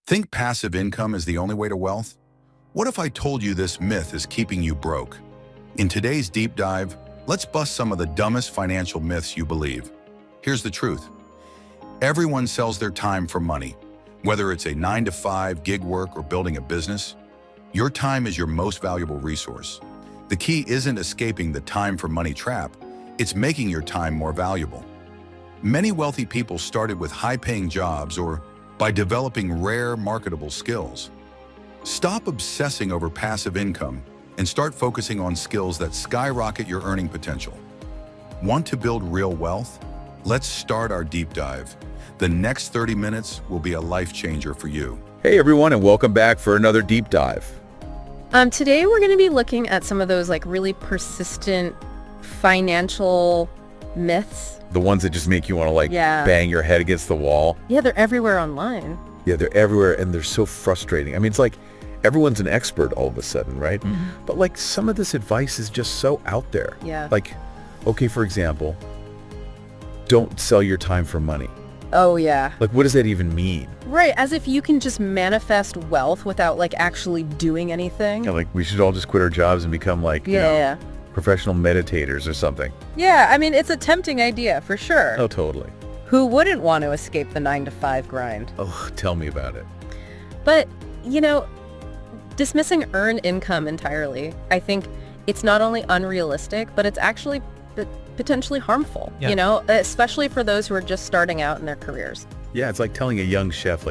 Think passive income is the only way to wealth? What if I told you this myth is keeping you broke? In today's deep dive, let's bust some of the dumbest financial myths you believe. Here's the truth. Everyone sells their time for money. Whether it's a 9-to-5 gig work or building a business, your time is your most valuable resource. The key isn't escaping the time for money trap, it's making your time more valuable. Many wealthy people started with high-paying jobs or by developing rare, marketable skills. Stop obsessing over passive income and start focusing on skills that skyrocket your earning potential. Want to build real wealth? Let's start our deep dive. The next 30 minutes will be a life changer for you. Hey everyone, and welcome back for another deep dive. Today we're going to be looking at some of those really persistent financial myths. The ones that just make you want to bang your head against the wall. Yeah, they're everywhere online. Yeah, they're everywhere and they're so frustrating. I mean, it's like everyone's an expert all of a sudden, right? Mm-hmm. But some of this advice is just so out there. Yeah. Okay, for example, don't sell your time for money. Oh, yeah. What does that even mean? Right, as if you can just manifest wealth without actually doing anything. Yeah, we should all just quit our jobs and become professional meditators or something. Yeah, I mean, it's a tempting idea for sure. Oh, totally. Who wouldn't want to escape the 9-to-5 grind? Oh, tell me about it. But, dismissing earned income entirely, I think it's not only unrealistic, but it's actually potentially harmful, especially for those who are just starting out in their careers. Yeah, it's like telling a young chef,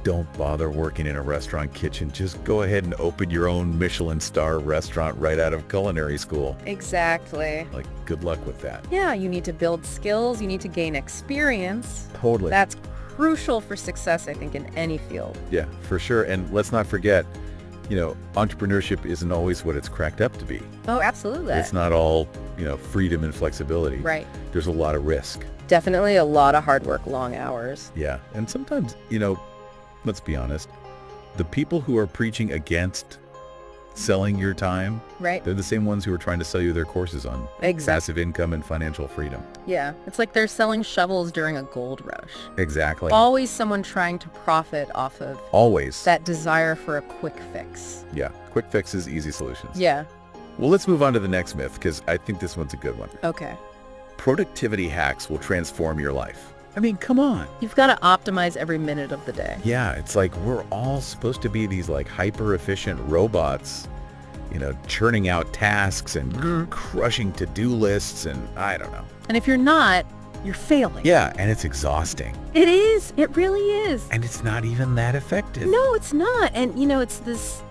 don't bother working in a restaurant kitchen. Just go ahead and open your own Michelin star restaurant right out of culinary school. Exactly. Good luck with that. Yeah, you need to build skills. You need to gain experience. Totally. That's crucial for success, I think, in any field. Yeah, for sure. And let's not forget, entrepreneurship isn't always what it's cracked up to be. Oh, absolutely. It's not all, freedom and flexibility. Right. There's a lot of risk. Definitely a lot of hard work, long hours. Yeah. And sometimes, let's be honest, the people who are preaching against selling your time, right, they're the same ones who are trying to sell you their courses on passive income and financial freedom. Yeah, it's like they're selling shovels during a gold rush. Exactly. Always someone trying to profit off of that desire for a quick fix. Yeah, quick fixes, easy solutions. Yeah. Well, let's move on to the next myth, because I think this one's a good one. Okay. Productivity hacks will transform your life. I mean, come on. You've got to optimize every minute of the day. Yeah, it's we're all supposed to be these hyper-efficient robots, churning out tasks and crushing to-do lists, and I don't know. And if you're not, you're failing. Yeah, and it's exhausting. It is. It really is. And it's not even that effective. No, it's not. And, it's this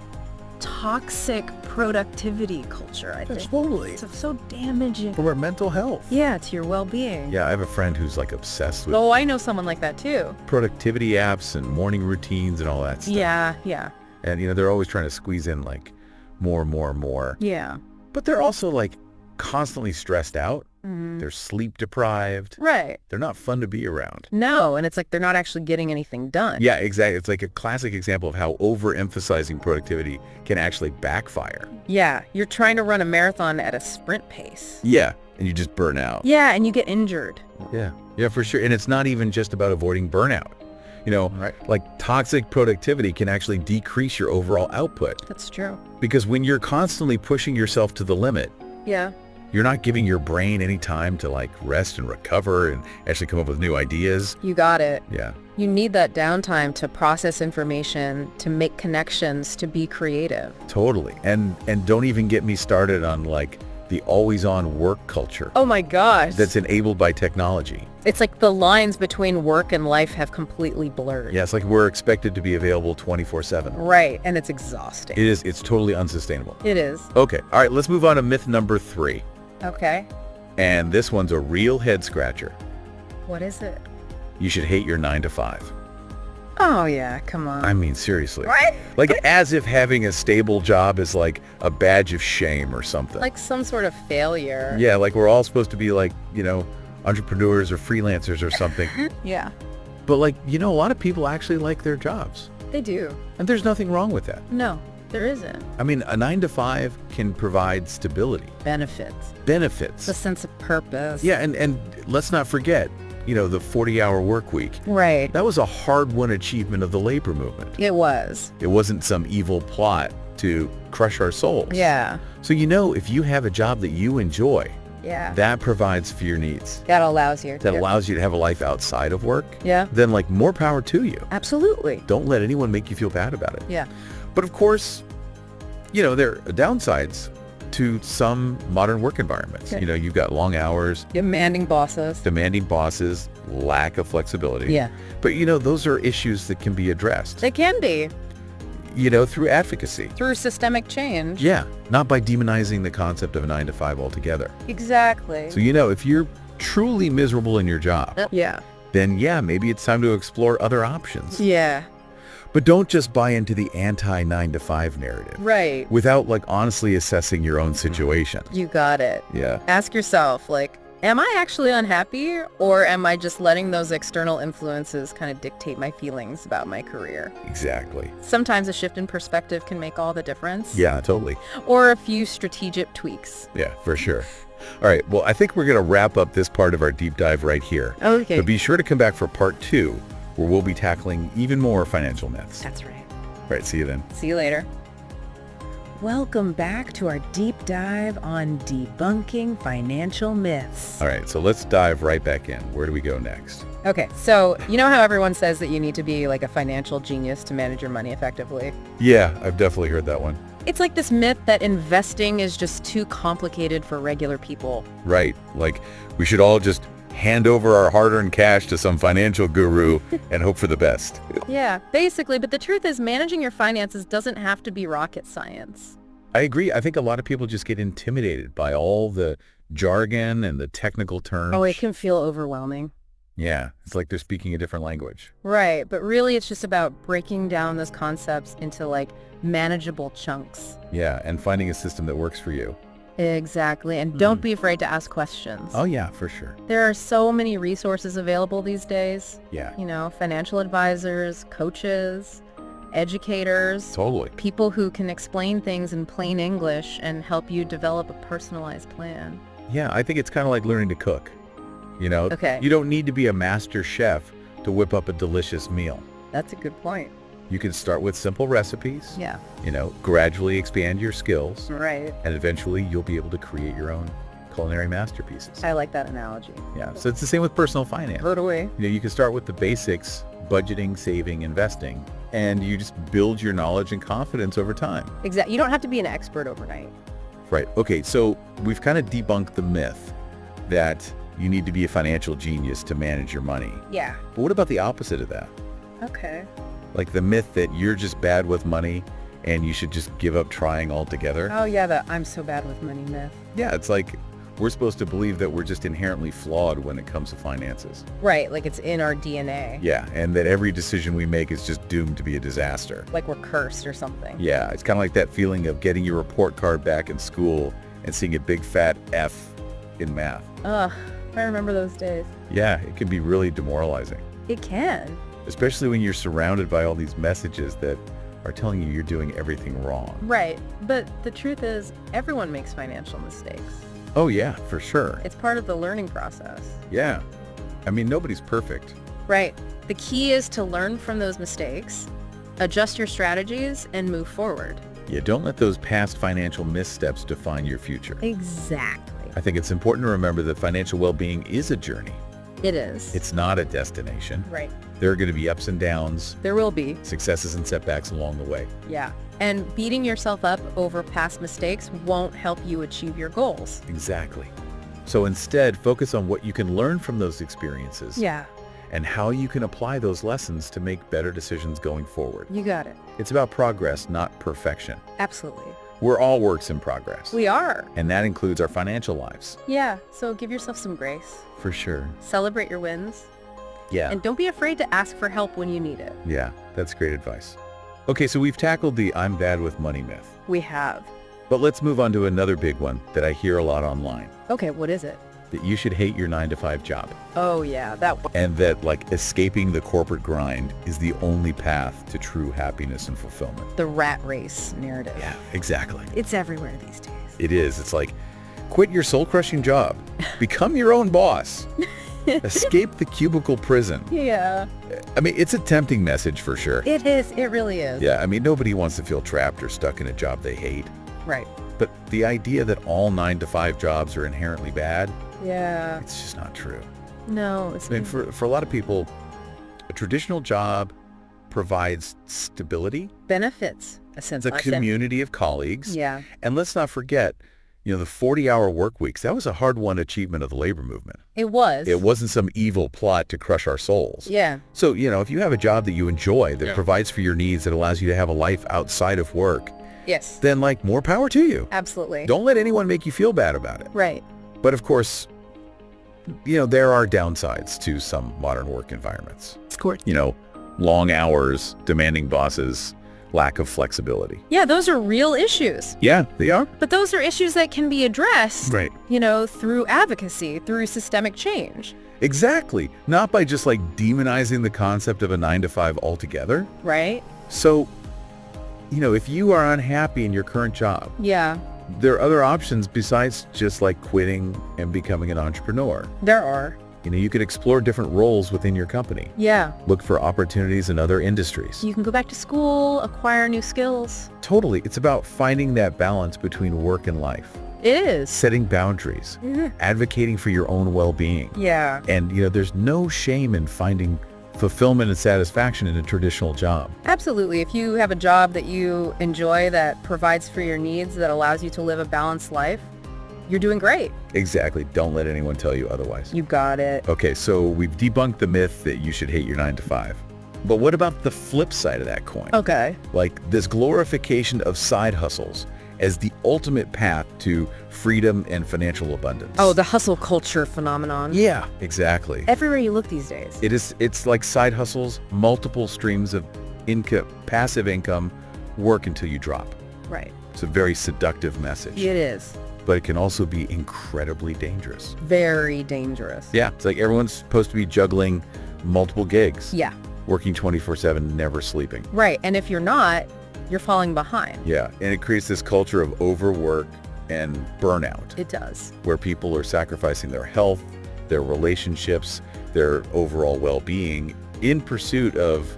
toxic productivity culture, I think. Totally. It's so damaging. For our mental health. Yeah, to your well-being. Yeah, I have a friend who's obsessed with Oh, I know someone like that too. productivity apps and morning routines and all that stuff. Yeah. And, they're always trying to squeeze in more. Yeah. But they're also constantly stressed out. Mm-hmm. They're sleep deprived. Right. They're not fun to be around. No, and it's they're not actually getting anything done. Yeah, exactly. It's a classic example of how overemphasizing productivity can actually backfire. Yeah, you're trying to run a marathon at a sprint pace. Yeah, and you just burn out. Yeah, and you get injured. Yeah, for sure. And it's not even just about avoiding burnout. Right. Toxic productivity can actually decrease your overall output. That's true. Because when you're constantly pushing yourself to the limit, yeah, you're not giving your brain any time to rest and recover and actually come up with new ideas. You got it. Yeah. You need that downtime to process information, to make connections, to be creative. Totally. And don't even get me started on the always-on work culture. Oh my gosh. That's enabled by technology. It's the lines between work and life have completely blurred. Yeah, it's we're expected to be available 24/7. Right, and it's exhausting. It is. It's totally unsustainable. It is. Okay, all right, let's move on to myth number 3. Okay. And this one's a real head scratcher. What is it? You should hate your 9-to-5. Oh yeah, come on. I mean, seriously. Right? As if having a stable job is a badge of shame or something. Some sort of failure. Yeah, we're all supposed to be entrepreneurs or freelancers or something. Yeah. But a lot of people actually like their jobs. They do. And there's nothing wrong with that. No, there isn't. I mean, a 9-to-5 can provide stability. Benefits. Benefits. The sense of purpose. Yeah, and let's not forget, the 40-hour work week. Right. That was a hard-won achievement of the labor movement. It was. It wasn't some evil plot to crush our souls. Yeah. So if you have a job that you enjoy, Yeah. that provides for your needs. That allows you That allows you to have a life outside of work. Yeah. Then more power to you. Absolutely. Don't let anyone make you feel bad about it. Yeah. But of course, there are downsides to some modern work environments. Okay. You've got long hours, Demanding bosses. lack of flexibility. Yeah. But those are issues that can be addressed, They can be through advocacy. through systemic change. Yeah, not by demonizing the concept of a 9-to-5 altogether. Exactly. So if you're truly miserable in your job, Yeah. then maybe it's time to explore other options. Yeah. But don't just buy into the anti-9-to-5 narrative Right. without honestly assessing your own situation. You got it. Yeah. Ask yourself, am I actually unhappy, or am I just letting those external influences kind of dictate my feelings about my career? Exactly. Sometimes a shift in perspective can make all the difference. Yeah, totally. Or a few strategic tweaks. Yeah, for sure. All right. Well, I think we're going to wrap up this part of our deep dive right here. Okay. But be sure to come back for part 2, where we'll be tackling even more financial myths. That's right. All right. See you then. See you later. Welcome back to our deep dive on debunking financial myths. All right. So let's dive right back in. Where do we go next? Okay, so you know how everyone says that you need to be a financial genius to manage your money effectively? Yeah, I've definitely heard that one. It's like this myth that investing is just too complicated for regular people. Right. We should all just hand over our hard-earned cash to some financial guru and hope for the best. Yeah, basically, but the truth is managing your finances doesn't have to be rocket science. I agree. I think a lot of people just get intimidated by all the jargon and the technical terms. Oh, it can feel overwhelming. Yeah, it's like they're speaking a different language. Right, but really it's just about breaking down those concepts into manageable chunks. Yeah, and finding a system that works for you. Exactly, and don't be afraid to ask questions. Oh yeah, for sure. There are so many resources available these days. Yeah. Financial advisors, coaches, educators. Totally. People who can explain things in plain English and help you develop a personalized plan. Yeah, I think it's kind of like learning to cook. Okay. You don't need to be a master chef to whip up a delicious meal. That's a good point. You can start with simple recipes. Yeah. Gradually expand your skills. Right. And eventually you'll be able to create your own culinary masterpieces. I like that analogy. Yeah. So it's the same with personal finance. Totally. You can start with the basics, budgeting, saving, investing, and you just build your knowledge and confidence over time. Exactly. You don't have to be an expert overnight. Right. Okay. So we've kind of debunked the myth that you need to be a financial genius to manage your money. Yeah. But what about the opposite of that? Okay. Like the myth that you're just bad with money and you should just give up trying altogether. Oh yeah, the I'm so bad with money myth. Yeah, it's like we're supposed to believe that we're just inherently flawed when it comes to finances. Right, like it's in our DNA. Yeah, and that every decision we make is just doomed to be a disaster. Like we're cursed or something. Yeah, it's kind of like that feeling of getting your report card back in school and seeing a big fat F in math. Ugh, I remember those days. Yeah, it can be really demoralizing. It can. Especially when you're surrounded by all these messages that are telling you you're doing everything wrong. Right, but the truth is everyone makes financial mistakes. Oh yeah, for sure. It's part of the learning process. Yeah. I mean, nobody's perfect. Right. The key is to learn from those mistakes, adjust your strategies, and move forward. Yeah, don't let those past financial missteps define your future. Exactly. I think it's important to remember that financial well-being is a journey. It is. It's not a destination. Right. There are going to be ups and downs, There will be. successes and setbacks along the way. Yeah. And beating yourself up over past mistakes won't help you achieve your goals. Exactly. So instead, focus on what you can learn from those experiences Yeah. and how you can apply those lessons to make better decisions going forward. You got it. It's about progress, not perfection. Absolutely. We're all works in progress. We are. And that includes our financial lives. Yeah. So give yourself some grace. For sure. Celebrate your wins. Yeah. And don't be afraid to ask for help when you need it. Yeah, that's great advice. Okay, so we've tackled the I'm bad with money myth. We have. But let's move on to another big one that I hear a lot online. Okay, what is it? That you should hate your 9-to-5 job. Oh yeah, that one. And that escaping the corporate grind is the only path to true happiness and fulfillment. The rat race narrative. Yeah, exactly. It's everywhere these days. It is. It's like, quit your soul-crushing job. Become your own boss. Escape the cubicle prison. Yeah. I mean, it's a tempting message for sure. It is. It really is. Yeah, I mean, nobody wants to feel trapped or stuck in a job they hate. Right. But the idea that all 9-to-5 jobs are inherently bad, Yeah. it's just not true. No. I mean, for a lot of people, a traditional job provides stability, benefits, a sense the of community of colleagues. Yeah. And let's not forget, the 40-hour work weeks, that was a hard-won achievement of the labor movement. It was. It wasn't some evil plot to crush our souls. Yeah. So, if you have a job that you enjoy, that provides for your needs, that allows you to have a life outside of work, Yes. then more power to you. Absolutely. Don't let anyone make you feel bad about it. Right. But of course, there are downsides to some modern work environments. Of course. Long hours, demanding bosses, lack of flexibility. Yeah, those are real issues. Yeah, they are. But those are issues that can be addressed, Right. Through advocacy, through systemic change. Exactly. Not by just demonizing the concept of a 9-to-5 altogether. Right? So, if you are unhappy in your current job, Yeah, there are other options besides just quitting and becoming an entrepreneur. there are. You could explore different roles within your company. Yeah. Look for opportunities in other industries. You can go back to school, acquire new skills. Totally. It's about finding that balance between work and life. It is. Setting boundaries. Mhm. Advocating for your own well-being. Yeah. And, there's no shame in finding fulfillment and satisfaction in a traditional job. Absolutely. If you have a job that you enjoy, that provides for your needs, that allows you to live a balanced life, you're doing great. Exactly. Don't let anyone tell you otherwise. You got it. Okay, so we've debunked the myth that you should hate your 9-to-5. But what about the flip side of that coin? Okay. This glorification of side hustles as the ultimate path to freedom and financial abundance. Oh, the hustle culture phenomenon. Yeah, exactly. Everywhere you look these days. It's like side hustles, multiple streams of income, passive income, work until you drop. Right. It's a very seductive message. It is. But it can also be incredibly dangerous. Very dangerous. Yeah, it's everyone's supposed to be juggling multiple gigs. Yeah. Working 24/7, never sleeping. Right. And if you're not, you're falling behind. Yeah, and it creates this culture of overwork and burnout. It does. Where people are sacrificing their health, their relationships, their overall well-being in pursuit of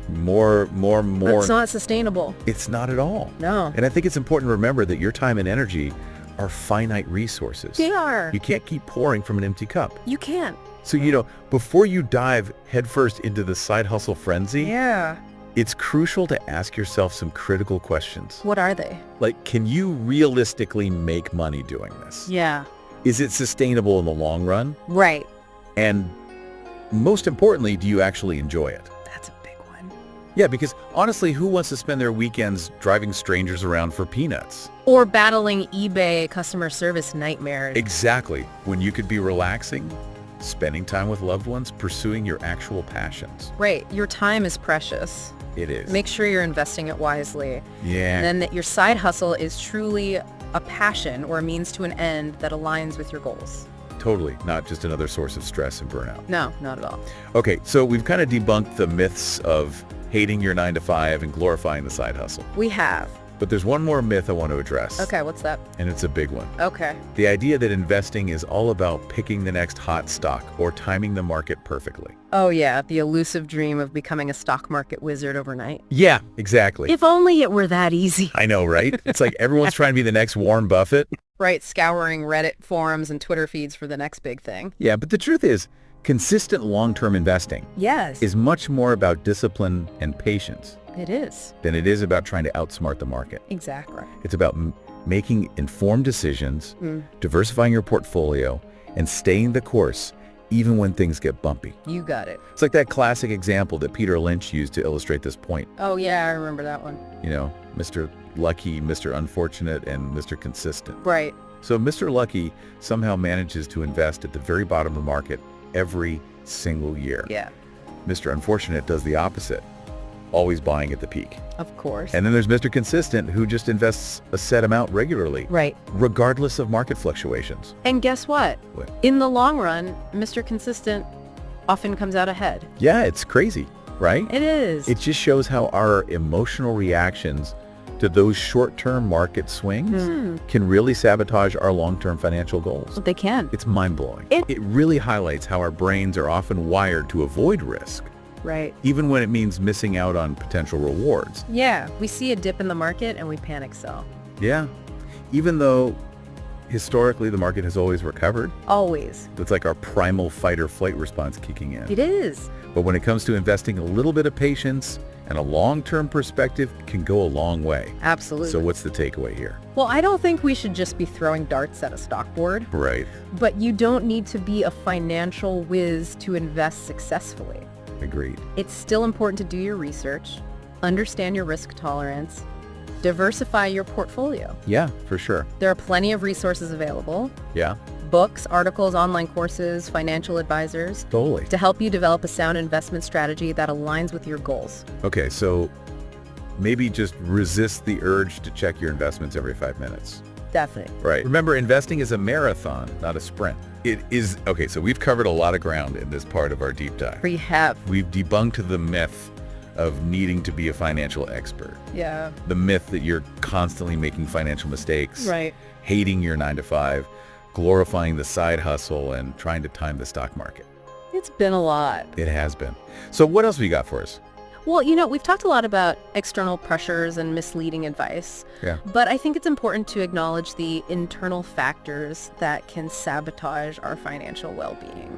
more. It's not sustainable. It's not at all. No. And I think it's important to remember that your time and energy are finite resources. They are. You can't keep pouring from an empty cup. You can't. So, before you dive headfirst into the side hustle frenzy, Yeah. it's crucial to ask yourself some critical questions. What are they? Can you realistically make money doing this? Yeah. Is it sustainable in the long run? Right. And most importantly, do you actually enjoy it? That's a big one. Yeah, because honestly, who wants to spend their weekends driving strangers around for peanuts? Or battling eBay customer service nightmares. Exactly. When you could be relaxing, spending time with loved ones, pursuing your actual passions. Right. Your time is precious. It is. Make sure you're investing it wisely. Yeah. And then that your side hustle is truly a passion or a means to an end that aligns with your goals. Totally. Not just another source of stress and burnout. No, not at all. Okay, so we've kind of debunked the myths of hating your 9-to-5 and glorifying the side hustle. We have. But there's one more myth I want to address. Okay, what's that? And it's a big one. Okay. The idea that investing is all about picking the next hot stock or timing the market perfectly. Oh yeah, the elusive dream of becoming a stock market wizard overnight. Yeah, exactly. If only it were that easy. I know, right? It's like everyone's trying to be the next Warren Buffett. Right, scouring Reddit forums and Twitter feeds for the next big thing. Yeah, but the truth is, consistent long-term investing Yes. is much more about discipline and patience It is. than it is about trying to outsmart the market. Exactly. It's about making informed decisions, diversifying your portfolio, and staying the course even when things get bumpy. You got it. It's like that classic example that Peter Lynch used to illustrate this point. Oh yeah, I remember that one. Mr. Lucky, Mr. Unfortunate, and Mr. Consistent. Right. So Mr. Lucky somehow manages to invest at the very bottom of the market every single year. Yeah. Mr. Unfortunate does the opposite, always buying at the peak. Of course. And then there's Mr. Consistent, who just invests a set amount regularly, right. regardless of market fluctuations. And guess what? What? In the long run, Mr. Consistent often comes out ahead. Yeah, it's crazy, right? It is. It just shows how our emotional reactions to those short-term market swings can really sabotage our long-term financial goals. They can. It's mind-blowing. It really highlights how our brains are often wired to avoid risk, Right. even when it means missing out on potential rewards. Yeah, we see a dip in the market and we panic sell. Yeah, even though historically the market has always recovered. Always. It's like our primal fight or flight response kicking in. It is. But when it comes to investing, a little bit of patience and a long-term perspective can go a long way. Absolutely. So what's the takeaway here? Well, I don't think we should just be throwing darts at a stock board. Right. But you don't need to be a financial whiz to invest successfully. Agreed. It's still important to do your research, understand your risk tolerance, diversify your portfolio. Yeah, for sure. There are plenty of resources available. Yeah, Books, articles, online courses, financial advisors totally. to help you develop a sound investment strategy that aligns with your goals. Okay, so maybe just resist the urge to check your investments every 5 minutes. Definitely. Right. Remember, investing is a marathon, not a sprint. It is, okay, so we've covered a lot of ground in this part of our deep dive. We have. We've debunked the myth of needing to be a financial expert. Yeah. The myth that you're constantly making financial mistakes. Right. Hating your 9 to 5, glorifying the side hustle, and trying to time the stock market. It's been a lot. It has been. So what else we got for us? Well, we've talked a lot about external pressures and misleading advice. Yeah. But I think it's important to acknowledge the internal factors that can sabotage our financial well-being.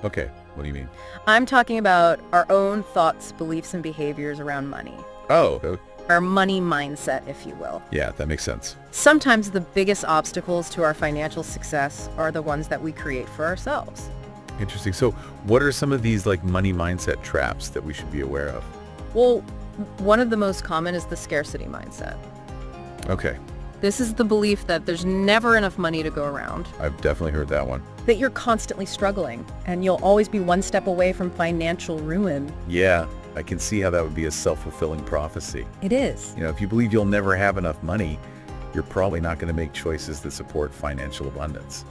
Okay, what do you mean? I'm talking about our own thoughts, beliefs, and behaviors around money. Oh, Our money mindset, if you will. yeah, that makes sense. Sometimes the biggest obstacles to our financial success are the ones that we create for ourselves. Interesting. So what are some of these money mindset traps that we should be aware of? Well, one of the most common is the scarcity mindset. Okay, This is the belief that there's never enough money to go around, I've definitely heard that one. that you're constantly struggling, and you'll always be one step away from financial ruin. Yeah, I can see how that would be a self-fulfilling prophecy. It is. If you believe you'll never have enough money, you're probably not going to make choices that support financial abundance.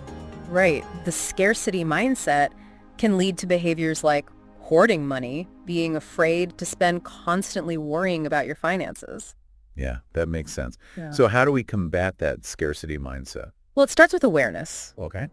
Right. The scarcity mindset can lead to behaviors like hoarding money, being afraid to spend, constantly worrying about your finances. Yeah, that makes sense. Yeah. So how do we combat that scarcity mindset? Well, it starts with awareness. Okay.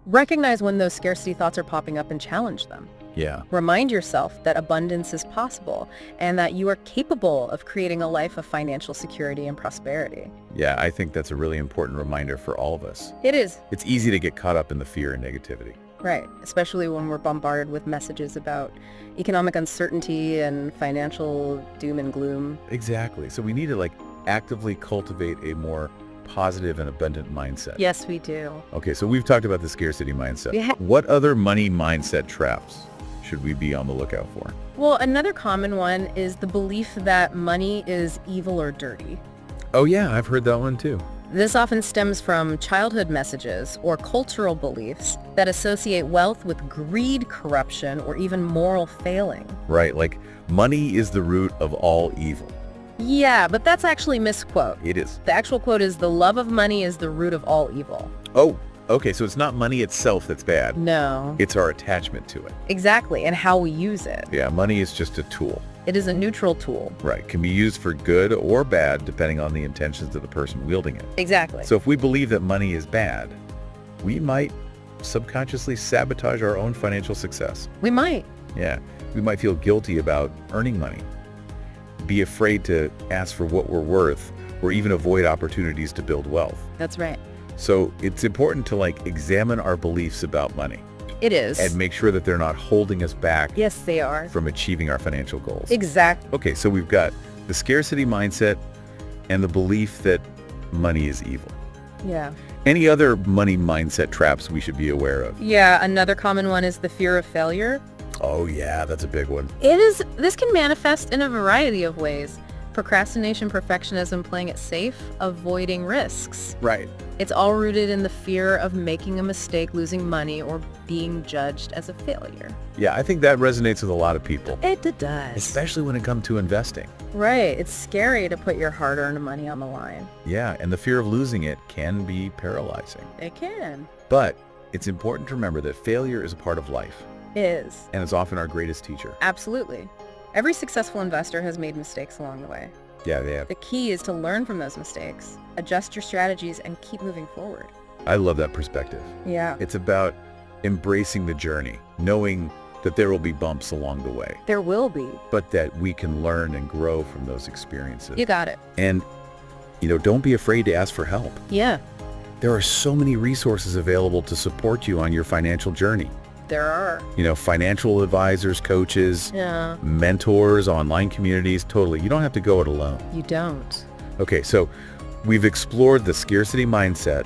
Recognize when those scarcity thoughts are popping up and challenge them. Yeah. Remind yourself that abundance is possible and that you are capable of creating a life of financial security and prosperity. Yeah, I think that's a really important reminder for all of us. It is. It's easy to get caught up in the fear and negativity. Right. Especially when we're bombarded with messages about economic uncertainty and financial doom and gloom. Exactly. So we need to actively cultivate a more positive and abundant mindset. Yes, we do. Okay, so we've talked about the scarcity mindset. Yeah. What other money mindset traps should we be on the lookout for? Well, another common one is the belief that money is evil or dirty. Oh yeah, I've heard that one too. This often stems from childhood messages or cultural beliefs that associate wealth with greed, corruption, or even moral failing. Right, money is the root of all evil. Yeah, but that's actually a misquote. It is. The actual quote is, "The love of money is the root of all evil." Oh, okay, so it's not money itself that's bad. No. It's our attachment to it. Exactly, and how we use it. Yeah, money is just a tool. It is a neutral tool. Right, can be used for good or bad depending on the intentions of the person wielding it. Exactly. So if we believe that money is bad, we might subconsciously sabotage our own financial success. We might. Yeah, we might feel guilty about earning money, be afraid to ask for what we're worth, or even avoid opportunities to build wealth. That's right. So it's important to examine our beliefs about money It is. and make sure that they're not holding us back Yes, they are. from achieving our financial goals. Exactly. Okay, so we've got the scarcity mindset and the belief that money is evil. Yeah. Any other money mindset traps we should be aware of? Yeah, another common one is the fear of failure. Oh yeah, that's a big one. This can manifest in a variety of ways. Procrastination, perfectionism, playing it safe, avoiding risks. Right. It's all rooted in the fear of making a mistake, losing money, or being judged as a failure. Yeah, I think that resonates with a lot of people, It does. especially when it comes to investing. Right. It's scary to put your hard-earned money on the line. Yeah, and the fear of losing it can be paralyzing. It can. But it's important to remember that failure is a part of life, Is. and it's often our greatest teacher. Absolutely. Every successful investor has made mistakes along the way. Yeah. The key is to learn from those mistakes, adjust your strategies, and keep moving forward. I love that perspective. Yeah. It's about embracing the journey, knowing that there will be bumps along the way, There will be. but that we can learn and grow from those experiences. You got it. And, don't be afraid to ask for help. Yeah, There are so many resources available to support you on your financial journey. there are. Financial advisors, coaches, Yeah, mentors, online communities, totally. You don't have to go it alone. you don't. Okay, so we've explored the scarcity mindset,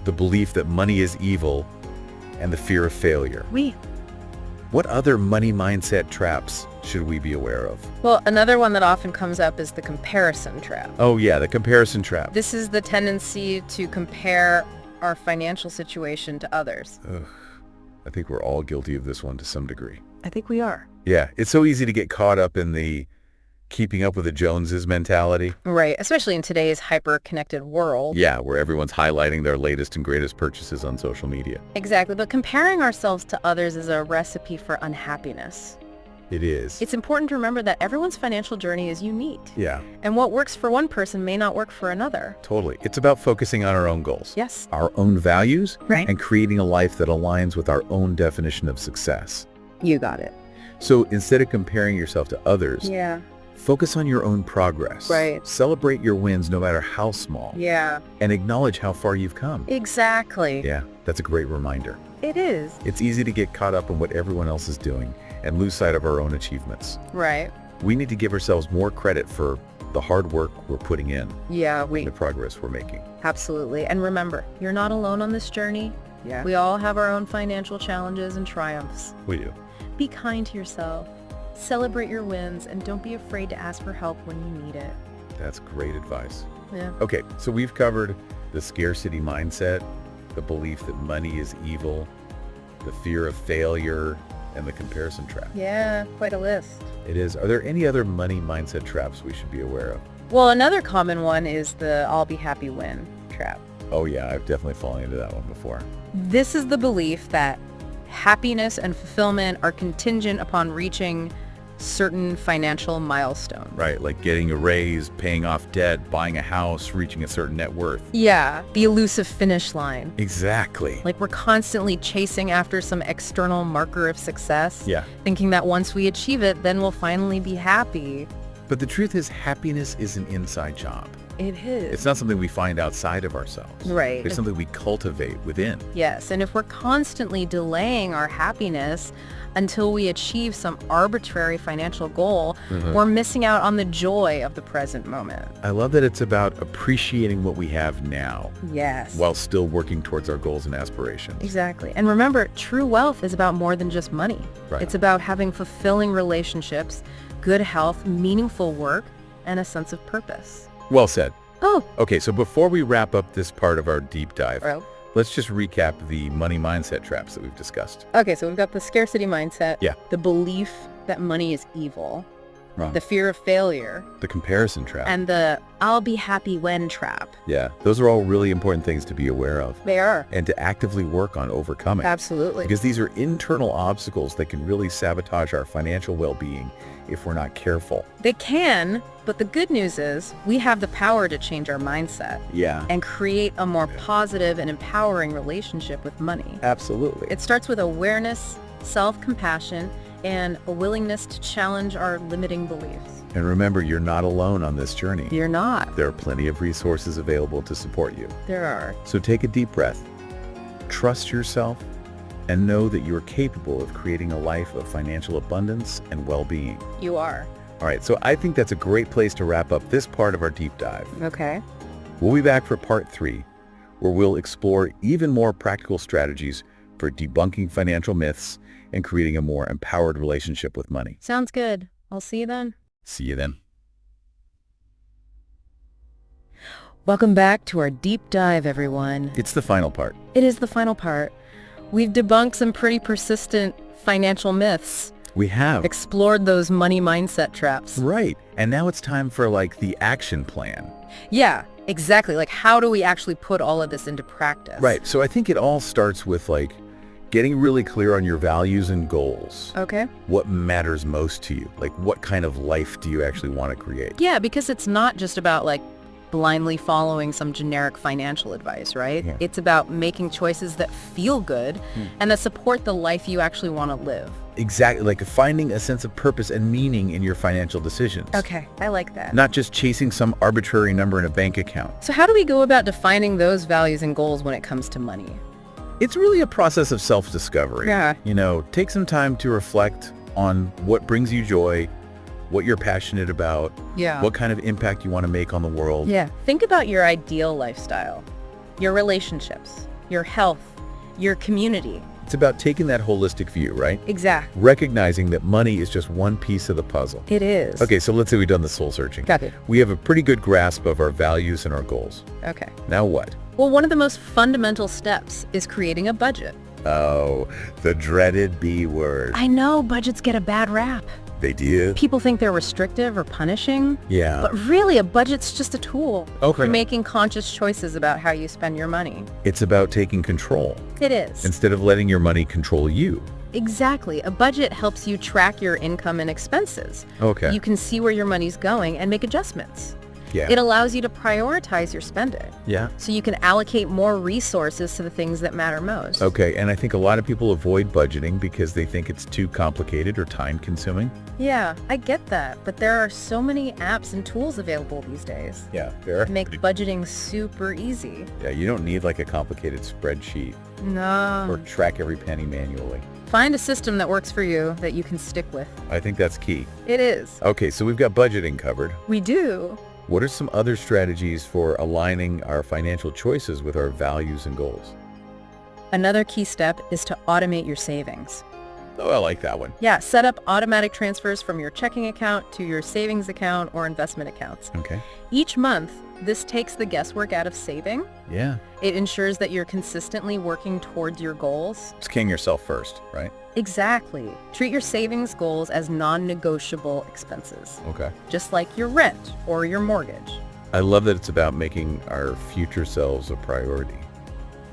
the belief that money is evil, and the fear of failure. What other money mindset traps should we be aware of? Well, another one that often comes up is the comparison trap. Oh yeah, the comparison trap. This is the tendency to compare our financial situation to others. Ugh, I think we're all guilty of this one to some degree. I think we are. Yeah, it's so easy to get caught up in the keeping up with the Joneses mentality. Right, especially in today's hyper-connected world. Yeah, where everyone's highlighting their latest and greatest purchases on social media. Exactly, but comparing ourselves to others is a recipe for unhappiness. It is. It's important to remember that everyone's financial journey is unique. Yeah, And what works for one person may not work for another. totally. It's about focusing on our own goals. Yes. Our own values. Right. And creating a life that aligns with our own definition of success. You got it. So instead of comparing yourself to others, Yeah. focus on your own progress. Right. Celebrate your wins no matter how small. Yeah. And acknowledge how far you've come. Exactly. Yeah, that's a great reminder. It is. It's easy to get caught up in what everyone else is doing and lose sight of our own achievements. Right. We need to give ourselves more credit for the hard work we're putting in, Yeah, the progress we're making. absolutely. And remember, you're not alone on this journey. Yeah. We all have our own financial challenges and triumphs. We do. Be kind to yourself. Celebrate your wins and don't be afraid to ask for help when you need it. That's great advice. Yeah. Okay, so we've covered the scarcity mindset, the belief that money is evil, the fear of failure, and the comparison trap. Yeah, quite a list. It is. Are there any other money mindset traps we should be aware of? Well, another common one is the I'll be happy when trap. Oh yeah, I've definitely fallen into that one before. This is the belief that happiness and fulfillment are contingent upon reaching certain financial milestones. Right, like getting a raise, paying off debt, buying a house, reaching a certain net worth. Yeah, the elusive finish line. Exactly. Like we're constantly chasing after some external marker of success, Yeah. thinking that once we achieve it, then we'll finally be happy. But the truth is, happiness is an inside job. It is. It's not something we find outside of ourselves. Right. It's something we cultivate within. Yes, and if we're constantly delaying our happiness until we achieve some arbitrary financial goal, we're missing out on the joy of the present moment. I love that it's about appreciating what we have now Yes. while still working towards our goals and aspirations. Exactly. And remember, true wealth is about more than just money. Right. It's about having fulfilling relationships, good health, meaningful work, and a sense of purpose. Well said. Oh, Okay, so before we wrap up this part of our deep dive, well. let's just recap the money mindset traps that we've discussed. Okay, so we've got the scarcity mindset. Yeah. The belief that money is evil. Wrong. The fear of failure. The comparison trap. And the I'll be happy when trap. Yeah, those are all really important things to be aware of They are. and to actively work on overcoming. Absolutely. Because these are internal obstacles that can really sabotage our financial well-being if we're not careful. They can, but the good news is we have the power to change our mindset Yeah, and create a more positive and empowering relationship with money. absolutely. It starts with awareness, self-compassion, and a willingness to challenge our limiting beliefs. And remember, you're not alone on this journey. You're not. There are plenty of resources available to support you. There are. So take a deep breath, trust yourself, and know that you are capable of creating a life of financial abundance and well-being. You are. All right, so I think that's a great place to wrap up this part of our deep dive. Okay. We'll be back for part 3, where we'll explore even more practical strategies for debunking financial myths and creating a more empowered relationship with money. Sounds good. I'll see you then. See you then. Welcome back to our deep dive, everyone. It's the final part. It is the final part. We've debunked some pretty persistent financial myths, We have. explored those money mindset traps. Right. And now it's time for the action plan. Yeah, exactly. Like, how do we actually put all of this into practice? Right. So I think it all starts with getting really clear on your values and goals. Okay. What matters most to you? Like, what kind of life do you actually want to create? Yeah, because it's not just about like blindly following some generic financial advice, right? Yeah. It's about making choices that feel good and that support the life you actually want to live. Exactly, like finding a sense of purpose and meaning in your financial decisions. Okay, I like that. Not just chasing some arbitrary number in a bank account. So how do we go about defining those values and goals when it comes to money? It's really a process of self-discovery. Yeah. You know, take some time to reflect on what brings you joy, what you're passionate about, Yeah. what kind of impact you want to make on the world. Yeah. Think about your ideal lifestyle, your relationships, your health, your community. It's about taking that holistic view, right? Exactly. Recognizing that money is just one piece of the puzzle. It is. Okay, so let's say we've done the soul searching. Got it. We have a pretty good grasp of our values and our goals. Okay. Now what? Well, one of the most fundamental steps is creating a budget. Oh, the dreaded B word. I know budgets get a bad rap. They do? People think they're restrictive or punishing, Yeah. but really a budget's just a tool Okay. for making conscious choices about how you spend your money. It's about taking control It is. instead of letting your money control you. Exactly. A budget helps you track your income and expenses. Okay. You can see where your money's going and make adjustments. Yeah. It allows you to prioritize your spending, Yeah. so you can allocate more resources to the things that matter most. Okay, and I think a lot of people avoid budgeting because they think it's too complicated or time-consuming. Yeah, I get that, but there are so many apps and tools available these days Yeah, fair. to make budgeting super easy. Yeah, you don't need like a complicated spreadsheet or No. track every penny manually. Find a system that works for you that you can stick with. I think that's key. It is. Okay, so we've got budgeting covered. We do. What are some other strategies for aligning our financial choices with our values and goals? Another key step is to automate your savings. Oh, I like that one. Yeah, set up automatic transfers from your checking account to your savings account or investment accounts. Okay. Each month, this takes the guesswork out of saving. Yeah. It ensures that you're consistently working towards your goals. Just king yourself first, right? Exactly. Treat your savings goals as non-negotiable expenses, Okay. just like your rent or your mortgage. I love that it's about making our future selves a priority.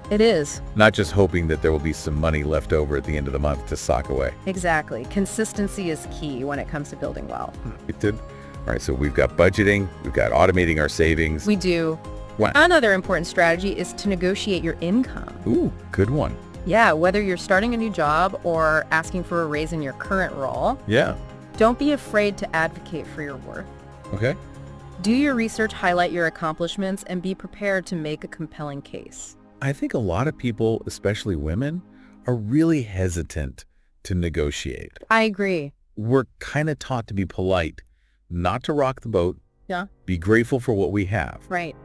It is. Not just hoping that there will be some money left over at the end of the month to sock away. Exactly. Consistency is key when it comes to building wealth. It did. All right, so we've got budgeting, we've got automating our savings. We do. Wow. Another important strategy is to negotiate your income. Ooh, good one. Yeah, whether you're starting a new job or asking for a raise in your current role, Yeah. don't be afraid to advocate for your worth. Okay. Do your research, highlight your accomplishments, and be prepared to make a compelling case. I think a lot of people, especially women, are really hesitant to negotiate. I agree. We're kind of taught to be polite, not to rock the boat, Yeah, be grateful for what we have. right.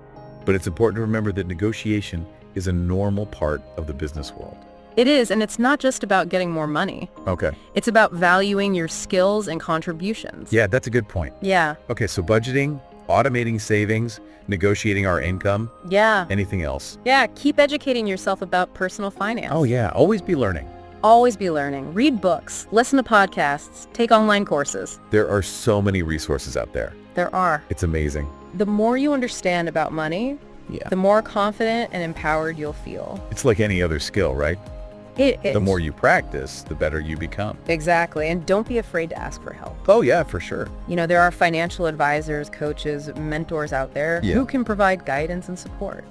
But it's important to remember that negotiation is a normal part of the business world. It is, and it's not just about getting more money. Okay. It's about valuing your skills and contributions. Yeah, that's a good point. Yeah. Okay, so budgeting, automating savings, negotiating our income, Yeah. anything else? Yeah, keep educating yourself about personal finance. Oh yeah, always be learning. Always be learning. Read books, listen to podcasts, take online courses. There are so many resources out there. There are. It's amazing. The more you understand about money, Yeah. the more confident and empowered you'll feel. It's like any other skill, right? It is. The more you practice, the better you become. Exactly. And don't be afraid to ask for help. Oh yeah, for sure. You know, there are financial advisors, coaches, mentors out there Yeah. who can provide guidance and support.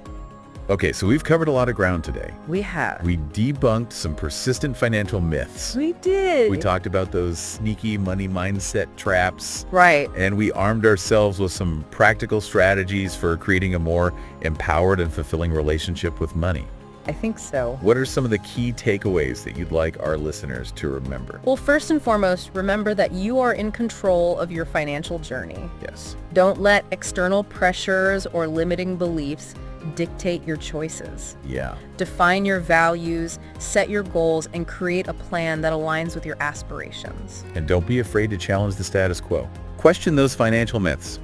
Okay, so we've covered a lot of ground today. We have. We debunked some persistent financial myths. We did. We talked about those sneaky money mindset traps. Right. And we armed ourselves with some practical strategies for creating a more empowered and fulfilling relationship with money. I think so. What are some of the key takeaways that you'd like our listeners to remember? Well, first and foremost, remember that you are in control of your financial journey. Yes. Don't let external pressures or limiting beliefs dictate your choices. Yeah. Define your values, set your goals, and create a plan that aligns with your aspirations. And don't be afraid to challenge the status quo. Question those financial myths.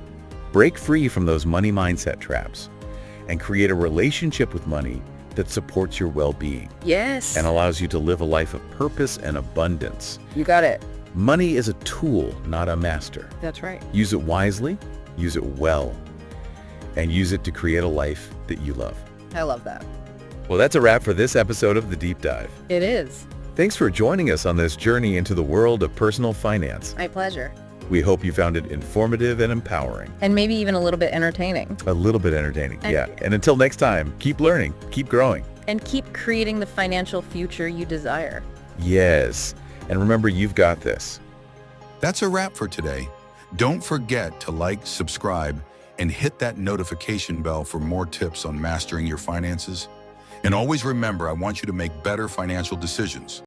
Break free from those money mindset traps and create a relationship with money that supports your well-being Yes. and allows you to live a life of purpose and abundance. You got it. Money is a tool, not a master. That's right. Use it wisely, use it well, and use it to create a life that you love. I love that. Well, that's a wrap for this episode of The Deep Dive. It is. Thanks for joining us on this journey into the world of personal finance. My pleasure. We hope you found it informative and empowering. And maybe even a little bit entertaining. A little bit entertaining, yeah. And until next time, keep learning, keep growing. And keep creating the financial future you desire. Yes. And remember, you've got this. That's a wrap for today. Don't forget to like, subscribe, and hit that notification bell for more tips on mastering your finances. And always remember, I want you to make better financial decisions.